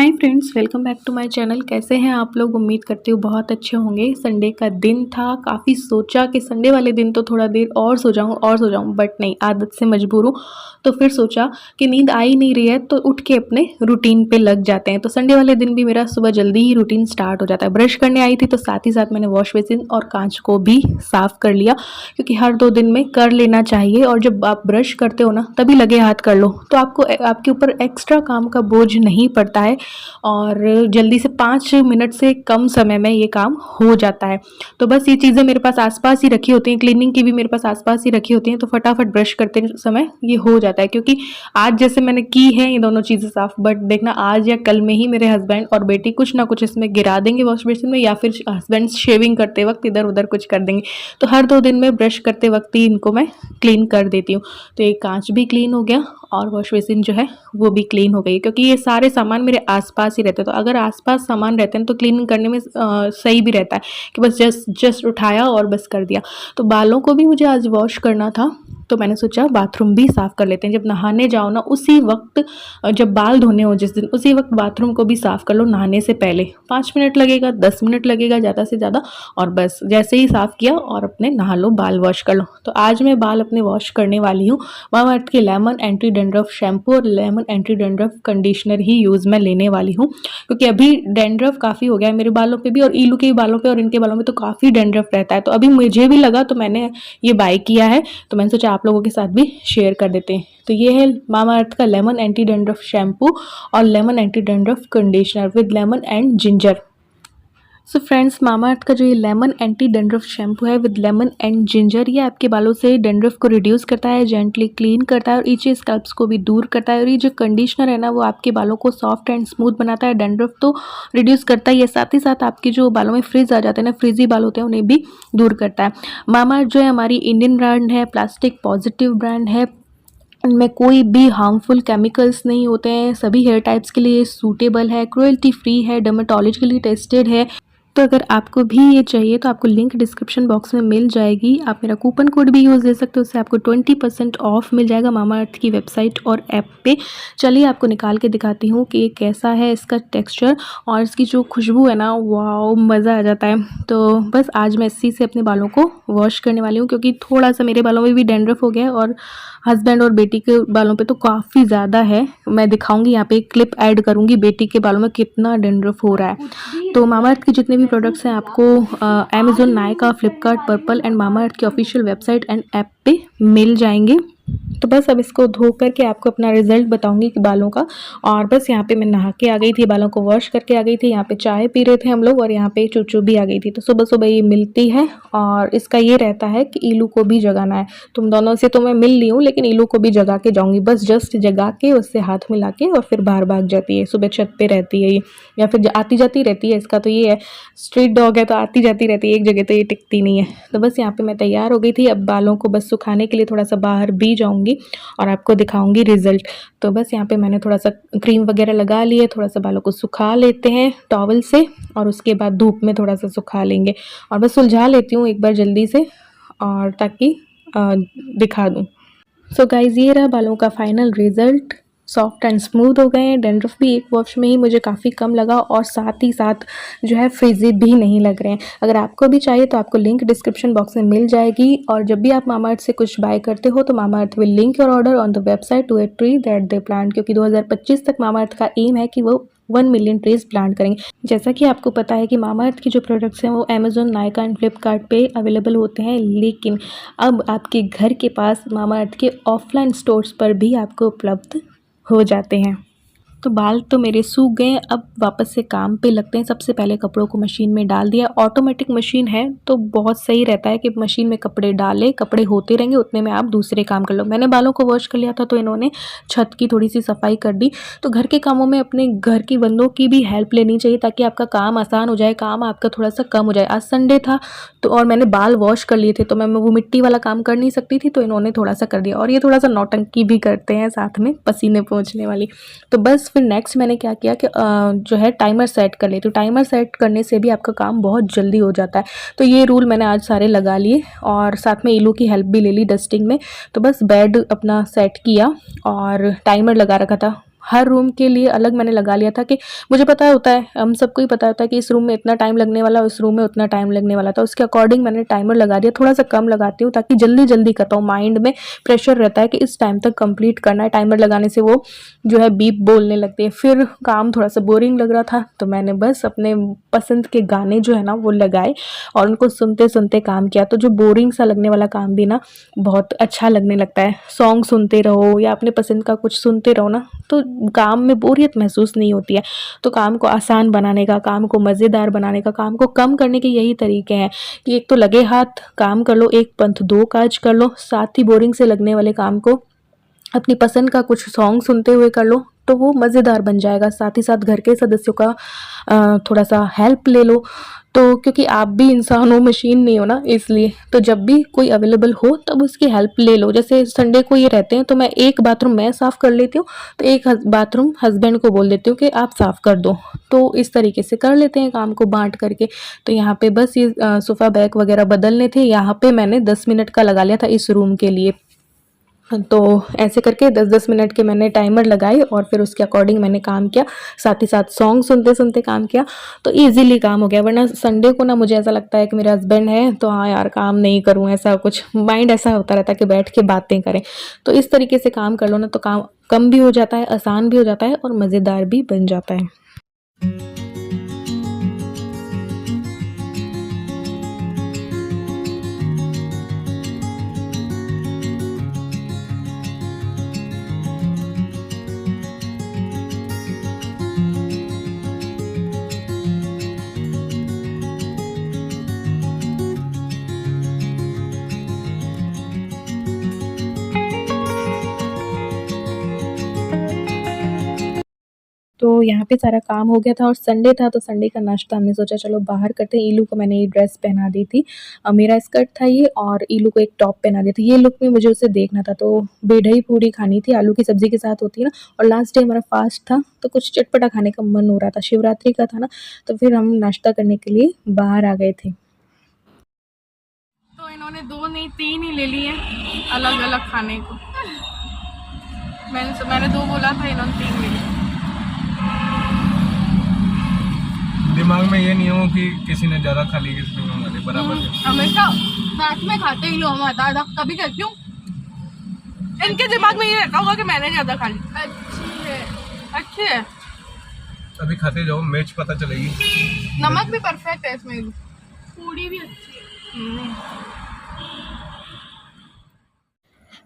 Hi friends, welcome back to my channel. कैसे हैं आप लोग? उम्मीद करती हूँ बहुत अच्छे होंगे। संडे का दिन था, काफ़ी सोचा कि संडे वाले दिन तो थोड़ा देर और सो जाऊँ, बट नहीं, आदत से मजबूर हूँ। तो फिर सोचा कि नींद आ ही नहीं रही है तो उठ के अपने रूटीन पे लग जाते हैं। तो संडे वाले दिन भी मेरा सुबह जल्दी ही रूटीन स्टार्ट हो जाता है। ब्रश करने आई थी तो साथ ही साथ मैंने वॉश बेसिन और कांच को भी साफ़ कर लिया, क्योंकि हर 2 दिन में कर लेना चाहिए। और जब आप ब्रश करते हो ना, तभी लगे हाथ कर लो तो आपको आपके ऊपर एक्स्ट्रा काम का बोझ नहीं पड़ता है और जल्दी से 5 मिनट से कम समय में ये काम हो जाता है। तो बस ये चीज़ें मेरे पास आसपास ही रखी होती हैं, क्लीनिंग की भी मेरे पास आसपास ही रखी होती हैं, तो फटाफट ब्रश करते समय ये हो जाता है। क्योंकि आज जैसे मैंने की है ये दोनों चीज़ें साफ़, बट देखना आज या कल में ही मेरे हस्बैंड और बेटी कुछ ना कुछ इसमें गिरा देंगे वॉश बेसिन में, या फिर हस्बैंड शेविंग करते वक्त इधर उधर कुछ कर देंगे। तो हर 2 दिन में ब्रश करते वक्त ही इनको मैं क्लीन कर देती हूँ। तो ये कांच भी क्लीन हो गया और वॉश बेसिन जो है वो भी क्लीन हो गई, क्योंकि ये सारे सामान मेरे आसपास ही रहते हैं। तो अगर आसपास सामान रहते हैं तो क्लीन करने में सही भी रहता है कि बस जस्ट उठाया और बस कर दिया। तो बालों को भी मुझे आज वॉश करना था, तो मैंने सोचा बाथरूम भी साफ़ कर लेते हैं। जब नहाने जाओ ना, उसी वक्त जब बाल धोने हो जिस दिन, उसी वक्त बाथरूम को भी साफ़ कर लो नहाने से पहले। 5 मिनट लगेगा, 10 मिनट लगेगा ज़्यादा से ज़्यादा, और बस जैसे ही साफ़ किया और अपने नहा लो, बाल वॉश कर लो। तो आज मैं बाल अपने वॉश करने वाली हूँ। मामाअर्थ के लेमन एंटी डैंड्रफ शैम्पू और लेमन एंटी डैंड्रफ कंडीशनर ही यूज़ मैं लेने वाली हूँ, क्योंकि अभी डैंड्रफ काफ़ी हो गया है मेरे बालों पे भी, और ईलू के बालों पे और इनके बालों में तो काफ़ी डैंड्रफ रहता है। तो अभी मुझे भी लगा तो मैंने ये बाय किया है, तो मैंने सोचा आप लोगों के साथ भी शेयर कर देते हैं। तो ये है मामाअर्थ का लेमन एंटी डैंड्रफ शैम्पू और lemon anti dandruff conditioner with lemon and ginger. So friends, Mamaearth का जो ये लेमन एंटी डैंड्रफ शैम्पू है विद लेमन एंड जिंजर, ये आपके बालों से डैंड्रफ को रिड्यूस करता है, जेंटली क्लीन करता है और इची स्कैल्प्स को भी दूर करता है। और ये जो कंडीशनर है ना, वो आपके बालों को सॉफ्ट एंड स्मूथ बनाता है। डैंड्रफ तो रिड्यूस करता ही है, साथ ही साथ आपके जो बालों में फ्रिज आ जाते हैं ना, फ्रिजी बाल होते हैं, उन्हें भी दूर करता है। मामाअर्थ जो है हमारी इंडियन ब्रांड है, प्लास्टिक पॉजिटिव ब्रांड है। इनमें कोई भी हार्मफुल केमिकल्स नहीं होते हैं, सभी हेयर टाइप्स के लिए सूटेबल है, क्रुएल्टी फ्री है, डर्मेटोलॉजिकली टेस्टेड है। तो अगर आपको भी ये चाहिए तो आपको लिंक डिस्क्रिप्शन बॉक्स में मिल जाएगी। आप मेरा कूपन कोड भी यूज़ दे सकते हो, उससे आपको 20% ऑफ मिल जाएगा मामाअर्थ की वेबसाइट और ऐप पे। चलिए आपको निकाल के दिखाती हूँ कि ये कैसा है, इसका टेक्सचर और इसकी जो खुशबू है ना, वाओ, मज़ा आ जाता है। तो बस आज मैं इसी से अपने बालों को वॉश करने वाली हूँ, क्योंकि थोड़ा सा मेरे बालों में भी डैंड्रफ हो गया है और हस्बैंड और बेटी के बालों पे तो काफ़ी ज़्यादा है। मैं दिखाऊंगी, यहाँ पे एक क्लिप ऐड करूँगी बेटी के बालों में कितना डैंड्रफ हो रहा है। तो मामाअर्थ के जितने भी प्रोडक्ट्स हैं आपको Amazon, Nykaa, Flipkart, purple and Mamaearth की ऑफिशियल वेबसाइट एंड ऐप पे मिल जाएंगे। तो बस अब इसको धो करके आपको अपना रिजल्ट बताऊंगी कि बालों का। और बस यहाँ पे मैं नहा के आ गई थी, बालों को वॉश करके आ गई थी, यहाँ पे चाय पी रहे थे हम लोग और यहाँ पे चूचू भी आ गई थी। तो सुबह सुबह ये मिलती है और इसका ये रहता है कि ईलू को भी जगाना है। तुम दोनों से तो मैं मिल ली हूँ, लेकिन ईलू को भी जगा के जाऊँगी, बस जस्ट जगा के उससे हाथ मिला के और फिर बाहर भाग जाती है। सुबह छत पे रहती है ये, या फिर आती जाती रहती है। इसका तो ये है, स्ट्रीट डॉग है तो आती जाती रहती है, एक जगह तो ये टिकती नहीं है। तो बस यहाँ पे मैं तैयार हो गई थी, अब बालों को बस सुखाने के लिए थोड़ा सा बाहर भी जाऊँगी और आपको दिखाऊंगी रिजल्ट। तो बस यहाँ पे मैंने थोड़ा सा क्रीम वगैरह लगा ली है, थोड़ा सा बालों को सुखा लेते हैं टॉवल से और उसके बाद धूप में थोड़ा सा सुखा लेंगे और बस सुलझा लेती हूँ एक बार जल्दी से, और ताकि दिखा दूँ। सो गाइज, ये रहा बालों का final result. Soft and smooth हो गए हैं, डैंड्रफ भी एक वॉश में ही मुझे काफ़ी कम लगा और साथ ही साथ जो है फ्रिजी भी नहीं लग रहे हैं। अगर आपको भी चाहिए तो आपको लिंक डिस्क्रिप्शन बॉक्स में मिल जाएगी। और जब भी आप मामाअर्थ से कुछ बाय करते हो तो Mamaearth will link your order on the website to a tree that they plant, क्योंकि 2025 तक मामाअर्थ का एम है कि वो 1 मिलियन ट्रीज प्लांट करेंगे। जैसा कि आपको पता है कि मामाअर्थ की जो प्रोडक्ट्स हैं वो अमेज़न, नायका एंड फ्लिपकार्ट पे अवेलेबल होते हैं, लेकिन अब आपके घर के पास मामाअर्थ के ऑफलाइन स्टोर्स पर भी आपको उपलब्ध हो जाते हैं। तो बाल तो मेरे सूख गए, अब वापस से काम पे लगते हैं। सबसे पहले कपड़ों को मशीन में डाल दिया। ऑटोमेटिक मशीन है तो बहुत सही रहता है कि मशीन में कपड़े डाले, कपड़े होते रहेंगे, उतने में आप दूसरे काम कर लो। मैंने बालों को वॉश कर लिया था तो इन्होंने छत की थोड़ी सी सफाई कर दी। तो घर के कामों में अपने घर की बंदों की भी हेल्प लेनी चाहिए ताकि आपका काम आसान हो जाए, काम आपका थोड़ा सा कम हो जाए। आज संडे था तो और मैंने बाल वॉश कर लिए थे तो मैं वो मिट्टी वाला काम कर नहीं सकती थी, तो इन्होंने थोड़ा सा कर दिया। और ये थोड़ा सा नौटंकी भी करते हैं साथ में, पसीने पोंछने वाली। तो बस फिर नेक्स्ट मैंने क्या किया कि जो है टाइमर सेट कर लिए। तो टाइमर सेट करने से भी आपका काम बहुत जल्दी हो जाता है। तो ये रूल मैंने आज सारे लगा लिए और साथ में ईलू की हेल्प भी ले ली डस्टिंग में। तो बस बेड अपना सेट किया और टाइमर लगा रखा था हर रूम के लिए अलग मैंने लगा लिया था कि मुझे पता होता है, हम सबको ही पता होता है कि इस रूम में इतना टाइम लगने वाला है, उस रूम में उतना टाइम लगने वाला था। उसके अकॉर्डिंग मैंने टाइमर लगा दिया, थोड़ा सा कम लगाती हूँ ताकि जल्दी जल्दी कर पाऊँ। माइंड में प्रेशर रहता है कि इस टाइम तक कंप्लीट करना है। टाइमर लगाने से वो जो है बीप बोलने लगती है। फिर काम थोड़ा सा बोरिंग लग रहा था तो मैंने बस अपने पसंद के गाने जो है ना वो लगाए और उनको सुनते सुनते काम किया। तो जो बोरिंग सा लगने वाला काम भी ना बहुत अच्छा लगने लगता है। सॉन्ग सुनते रहो या अपने पसंद का कुछ सुनते रहो ना, तो काम में बोरियत महसूस नहीं होती है। तो काम को आसान बनाने का, काम को मज़ेदार बनाने का, काम को कम करने के यही तरीके हैं कि एक तो लगे हाथ काम कर लो, एक पंथ दो काज कर लो। साथ ही बोरिंग से लगने वाले काम को अपनी पसंद का कुछ सॉन्ग सुनते हुए कर लो तो वो मज़ेदार बन जाएगा। साथ ही साथ घर के सदस्यों का थोड़ा सा हेल्प ले लो। तो क्योंकि आप भी इंसान हो, मशीन नहीं हो ना, इसलिए तो जब भी कोई अवेलेबल हो तब उसकी हेल्प ले लो। जैसे संडे को ये रहते हैं तो मैं एक बाथरूम मैं साफ़ कर लेती हूँ, तो एक बाथरूम हस्बैंड को बोल देती हूँ कि आप साफ़ कर दो। तो इस तरीके से कर लेते हैं काम को बाँट करके। तो यहाँ पे बस ये सोफ़ा बैग वगैरह बदलने थे, यहाँ पे मैंने 10 मिनट का लगा लिया था इस रूम के लिए। तो ऐसे करके 10-10 मिनट के मैंने टाइमर लगाए और फिर उसके अकॉर्डिंग मैंने काम किया। साथ ही साथ सॉन्ग सुनते-सुनते काम किया, तो ईज़िली काम हो गया। वरना संडे को ना मुझे ऐसा लगता है कि मेरे हस्बैंड हैं तो हाँ यार काम नहीं करूँ, ऐसा कुछ माइंड ऐसा होता रहता है कि बैठ के बातें करें। तो इस तरीके से काम कर लो ना तो काम कम भी हो जाता है, आसान भी हो जाता है और मज़ेदार भी बन जाता है। तो यहाँ पे सारा काम हो गया था और संडे था तो संडे का नाश्ता हमने सोचा चलो बाहर करते हैं। ईलू को मैंने ये ड्रेस पहना दी थी, मेरा स्कर्ट था ये और ईलू को एक टॉप पहना दिया था। ये लुक में मुझे उसे देखना था तो बेढई पूरी खानी थी, आलू की सब्ज़ी के साथ होती है ना। और लास्ट डे हमारा फास्ट था तो कुछ चटपटा खाने का मन हो रहा था, शिवरात्रि का था ना, तो फिर हम नाश्ता करने के लिए बाहर आ गए थे। तो इन्होंने 2 नहीं 3 ही ले लिए अलग अलग खाने को। मैंने 2 बोला था, इन्होंने 3 ले लिए। दिमाग में ये नहीं हो कि किसी ने ज़्यादा खा ली, किसी ने कम खा ली, बराबर है। हमेशा साथ में खाते ही लोग दादा कभी कहती हूँ, इनके दिमाग में ये रहता होगा कि मैंने ज़्यादा खा ली। अच्छी है। अभी खाते जाओ, मैच पता चलेगी। नमक भी परफेक्ट है इसमें, पूड़ी भी अच्छी है।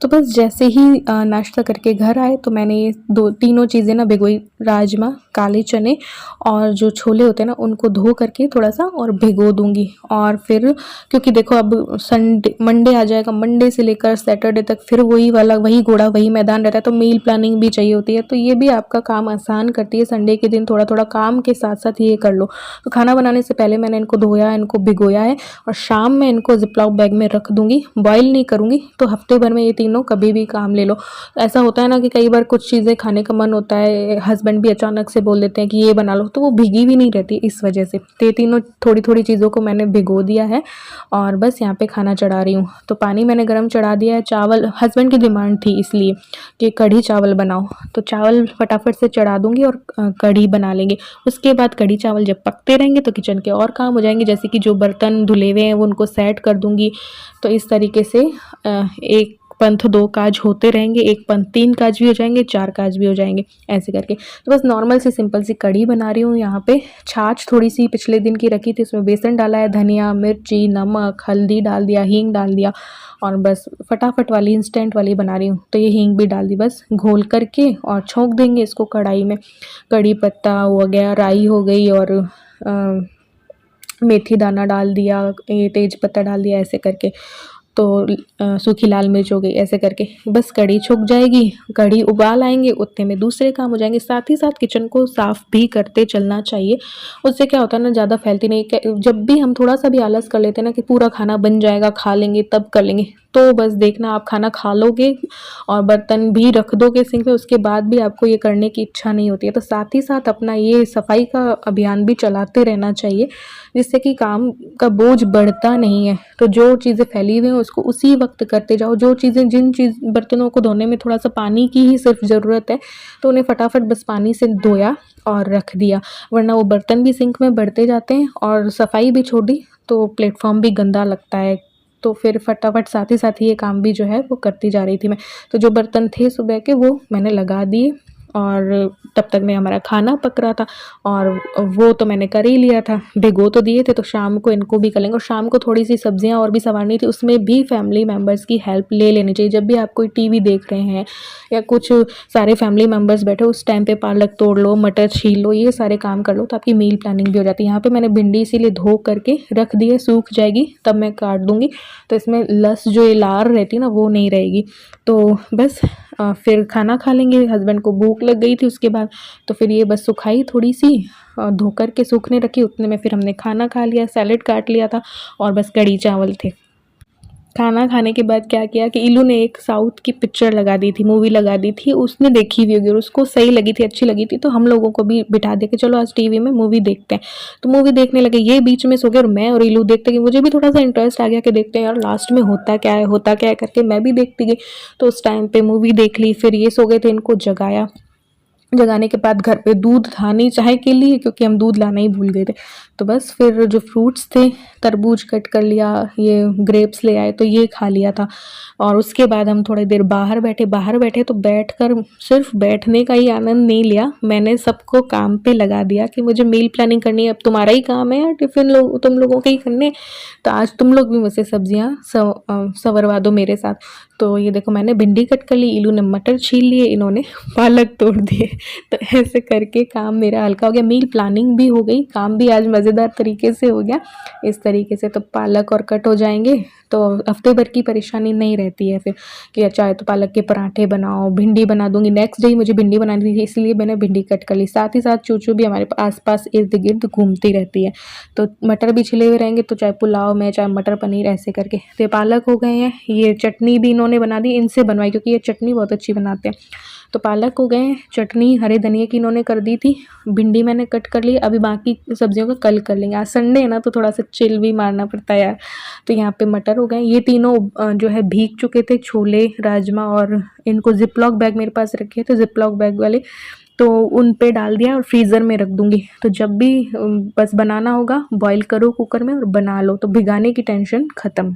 तो बस जैसे ही नाश्ता करके घर आए तो मैंने ये तीनों चीज़ें ना भिगोई, राजमा, काले चने और जो छोले होते हैं ना उनको धो करके थोड़ा सा और भिगो दूंगी। और फिर क्योंकि देखो अब संडे मंडे आ जाएगा, मंडे से लेकर सैटरडे तक फिर वही वाला वही घोड़ा वही मैदान रहता है, तो मील प्लानिंग भी चाहिए होती है। तो ये भी आपका काम आसान करती है। संडे के दिन थोड़ा थोड़ा काम के साथ साथ ये कर लो। तो खाना बनाने से पहले मैंने इनको धोया, इनको भिगोया है और शाम में इनको जिपलॉक बैग में रख दूंगी, बॉयल नहीं करूँगी। तो हफ्ते भर में ये तीनों कभी भी काम ले लो। ऐसा होता है ना कि कई बार कुछ चीज़ें खाने का मन होता है, हस्बैंड भी अचानक से बोल देते हैं कि ये बना लो, तो वो भीगी भी नहीं रहती इस वजह से। तो ये तीनों थोड़ी थोड़ी चीज़ों को मैंने भिगो दिया है और बस यहाँ पे खाना चढ़ा रही हूँ। तो पानी मैंने गर्म चढ़ा दिया है। चावल हस्बैंड की डिमांड थी इसलिए कि कढ़ी चावल बनाओ, तो चावल फटाफट से चढ़ा दूँगी और कढ़ी बना लेंगे। उसके बाद कढ़ी चावल जब पकते रहेंगे तो किचन के और काम हो जाएंगे, जैसे कि जो बर्तन धुले हुए हैं वो उनको सेट कर दूँगी। तो इस तरीके से एक पंथ 2 काज होते रहेंगे, एक पंथ 3 काज भी हो जाएंगे, 4 काज भी हो जाएंगे, ऐसे करके। तो बस नॉर्मल सी सिंपल सी कढ़ी बना रही हूँ। यहाँ पे छाछ थोड़ी सी पिछले दिन की रखी थी, उसमें बेसन डाला है, धनिया, मिर्ची, नमक, हल्दी डाल दिया, हींग डाल दिया और बस फटाफट वाली इंस्टेंट वाली बना रही हूँ। तो ये हींग भी डाल दी, बस घोल करके और छोंक देंगे इसको कढ़ाई में। कड़ी पत्ता हो गया, राई हो गई और मेथी दाना डाल दिया, ये तेज पत्ता डाल दिया, ऐसे करके। तो सूखी लाल मिर्च हो गई, ऐसे करके बस कढ़ी छुक जाएगी। कढ़ी उबाल आएंगे उतने में दूसरे काम हो जाएंगे। साथ ही साथ किचन को साफ़ भी करते चलना चाहिए, उससे क्या होता है ना, ज़्यादा फैलती नहीं। जब भी हम थोड़ा सा भी आलस कर लेते हैं ना कि पूरा खाना बन जाएगा, खा लेंगे तब कर लेंगे, तो बस देखना आप खाना खा लोगे और बर्तन भी रख दोगे सिंक में, उसके बाद भी आपको ये करने की इच्छा नहीं होती है। तो साथ ही साथ अपना ये सफाई का अभियान भी चलाते रहना चाहिए, जिससे कि काम का बोझ बढ़ता नहीं है। तो जो चीज़ें फैली हुई हैं उसको उसी वक्त करते जाओ। जो चीज़ें जिन बर्तनों को धोने में थोड़ा सा पानी की ही सिर्फ ज़रूरत है तो उन्हें फटाफट बस पानी से धोया और रख दिया, वरना वो बर्तन भी सिंक में बढ़ते जाते हैं और सफाई भी छोड़ दी तो प्लेटफॉर्म भी गंदा लगता है। तो फिर फटाफट साथ ही ये काम भी जो है वो करती जा रही थी मैं। तो जो बर्तन थे सुबह के वो मैंने लगा दिए और तब तक में हमारा खाना पक रहा था और वो तो मैंने कर ही लिया था, भिगो तो दिए थे, तो शाम को इनको भी कर लेंगे। और शाम को थोड़ी सी सब्जियां और भी संवारनी थी, उसमें भी फैमिली मेम्बर्स की हेल्प ले लेनी चाहिए। जब भी आप कोई टीवी देख रहे हैं या कुछ सारे फैमिली मेम्बर्स बैठे उस टाइम पे पालक तोड़ लो, मटर छील लो, ये सारे काम कर लो तो आपकी मील प्लानिंग भी हो जाती है। यहाँ पे मैंने भिंडी इसीलिए धो करके रख दी है, सूख जाएगी तब मैं काट दूंगी, तो इसमें लस जो ये लार रहती है ना वो नहीं रहेगी। तो बस फिर खाना खा लेंगे, हस्बैंड को भूख लग गई थी उसके बाद, तो फिर ये बस सुखाई थोड़ी सी धो कर के सूखने रखी, उतने में फिर हमने खाना खा लिया, सैलेड काट लिया था और बस कढ़ी चावल थे। खाना खाने के बाद क्या किया कि इलू ने एक साउथ की पिक्चर लगा दी थी, मूवी लगा दी थी, उसने देखी हुई होगी और उसको सही लगी थी, अच्छी लगी थी, तो हम लोगों को भी बिठा दिया कि चलो आज टीवी में मूवी देखते हैं। तो मूवी देखने लगे, ये बीच में सो गए और मैं और इलू देखते गए। मुझे भी थोड़ा सा इंटरेस्ट आ गया कि देखते हैं यार लास्ट में होता क्या है करके मैं भी देखती गई। तो उस टाइम पे मूवी देख ली, फिर ये सो गए थे, इनको जगाने के बाद घर पे दूध था नहीं चाय के लिए, क्योंकि हम दूध लाना ही भूल गए थे। तो बस फिर जो फ्रूट्स थे, तरबूज कट कर लिया, ये ग्रेप्स ले आए तो ये खा लिया था। और उसके बाद हम थोड़ी देर बाहर बैठे तो बैठकर सिर्फ बैठने का ही आनंद नहीं लिया, मैंने सबको काम पे लगा दिया कि मुझे मील प्लानिंग करनी है। अब तुम्हारा ही काम है यार, टिफ़िन तुम लोगों के ही करने, तो आज तुम लोग भी मुझसे सब्जियां संवरवा दो मेरे साथ। तो ये देखो मैंने भिंडी कट कर ली, इलू ने मटर छील लिए, इन्होंने पालक तोड़ दिए। तो ऐसे करके काम मेरा हल्का हो गया, मील प्लानिंग भी हो गई, काम भी आज मज़ेदार तरीके से हो गया। इस तरीके से तो पालक और कट हो जाएंगे तो हफ्ते भर की परेशानी नहीं रहती है फिर कि अच्छा है तो पालक के पराठे बनाओ, भिंडी बना दूंगी। नेक्स्ट डे मुझे भिंडी बनानी थी इसलिए मैंने भिंडी कट कर ली। साथ ही साथ चूचू भी हमारे आसपास इर्द गिर्द घूमती रहती है, तो मटर भी छिले हुए रहेंगे, तो चाहे पुलाव में चाहे मटर पनीर ऐसे करके। तो पालक हो गए हैं, ये चटनी भी इन्होंने बना दी, इनसे बनवाई क्योंकि ये चटनी बहुत अच्छी बनाते हैं। तो पालक हो गए, चटनी हरे धनिया की इन्होंने कर दी थी, भिंडी मैंने कट कर ली। अभी बाकी सब्जियों का कल कर लेंगे, आज संडे है ना तो थोड़ा सा चिल भी मारना पड़ता है यार। तो यहाँ पे मटर हो गए, ये तीनों जो है भीग चुके थे, छोले राजमा, और इनको जिपलॉक बैग मेरे पास रखे थे, जिपलॉक बैग वाले, तो उन पे डाल दिया और फ्रीज़र में रख दूंगी। तो जब भी बस बनाना होगा बॉईल करो कुकर में और बना लो, तो भिगाने की टेंशन ख़त्म।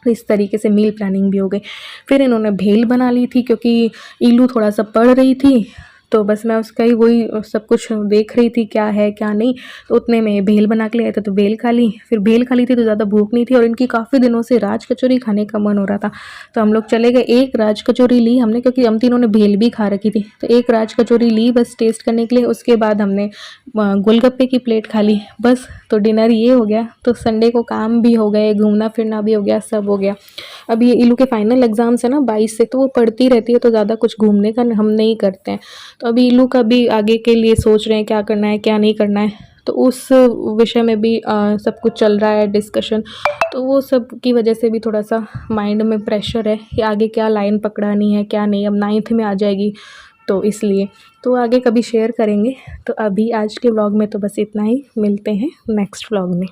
तो इस तरीके से मील प्लानिंग भी हो गई। फिर इन्होंने भेल बना ली थी क्योंकि ईलू थोड़ा सा पढ़ रही थी, तो बस मैं उसका ही वही सब कुछ देख रही थी क्या है क्या नहीं। तो उतने में भेल बना के ले आए थे तो भेल खा ली। फिर भेल खा ली थी तो ज़्यादा भूख नहीं थी और इनकी काफ़ी दिनों से राज कचौरी खाने का मन हो रहा था, तो हम लोग चले गए। एक राज कचौरी ली हमने क्योंकि हम तीनों ने भेल भी खा रखी थी, तो एक राज कचौरी ली बस टेस्ट करने के लिए। उसके बाद हमने गोलगप्पे की प्लेट खा ली बस। तो डिनर ये हो गया। तो संडे को काम भी हो गए, घूमना फिरना भी हो गया, सब हो गया। अब ये इलू के फाइनल एग्जाम्स है ना 22 से, तो वो पढ़ती रहती है, तो ज़्यादा कुछ घूमने का हम नहीं करते हैं। तो अभी इलू का भी आगे के लिए सोच रहे हैं क्या करना है क्या नहीं करना है, तो उस विषय में भी सब कुछ चल रहा है डिस्कशन। तो वो सब की वजह से भी थोड़ा सा माइंड में प्रेशर है कि आगे क्या लाइन पकड़ानी है क्या नहीं। अब 9th में आ जाएगी तो इसलिए, तो आगे कभी शेयर करेंगे। तो अभी आज के व्लॉग में तो बस इतना ही, मिलते हैं नेक्स्ट व्लॉग में।